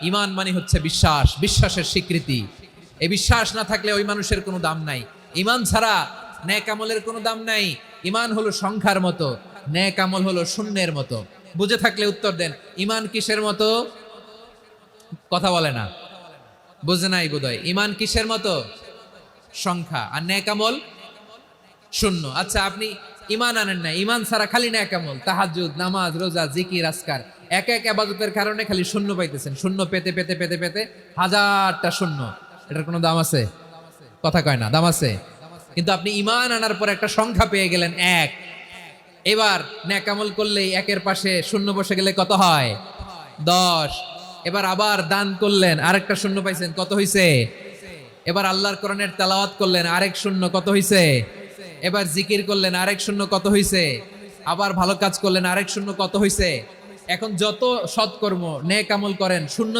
ঈমান মানে হচ্ছে বিশ্বাস, বিশ্বাসের স্বীকৃতি। এই বিশ্বাস না থাকলে ওই মানুষের কোনো দাম নাই। ঈমান ছাড়া নেক আমলের কোনো দাম নাই। ঈমান হলো সংখ্যার মতো, নেক আমল হলো শূন্যের মতো। বুঝে থাকলে উত্তর দেন, ঈমান কিসের মতো? কথা বলে না, বুঝে নাই বোধহয়। ঈমান কিসের মতো? সংখ্যা। আর নেক আমল শূন্য। আচ্ছা, আপনি ঈমান আনেন না, ঈমান ছাড়া খালি নেক আমল, তাহাজ্জুদ, নামাজ, রোজা, জিকির, আজকার, এক এক ইবাদতের কারণে খালি শূন্য পাইতেছেন। শূন্য পেতে পেতে পেতে পেতে হাজারটা শূন্য। এটার কোনো দাম আছে? কথা কয় না, দাম আছে? কিন্তু আপনি ঈমান আনার পর একটা সংখ্যা পেয়ে গেলেন, এক। এবার নেক আমল করলেই একের পাশে শূন্য বসে গেলে কত হয়? 10। এবার আবার দান করলেন, আরেকটা শূন্য পাইছেন, কত হইছে? এবার আল্লাহর কোরআনের তেলাওয়াত করলেন, আরেক শূন্য, কত হইছে? এবার জিকির করলেন, আরেক শূন্য, কত হইছে? আবার ভালো কাজ করলেন, আরেক শূন্য, কত হইছে? এখন যত সৎকর্ম নেক আমল করেন, শূন্য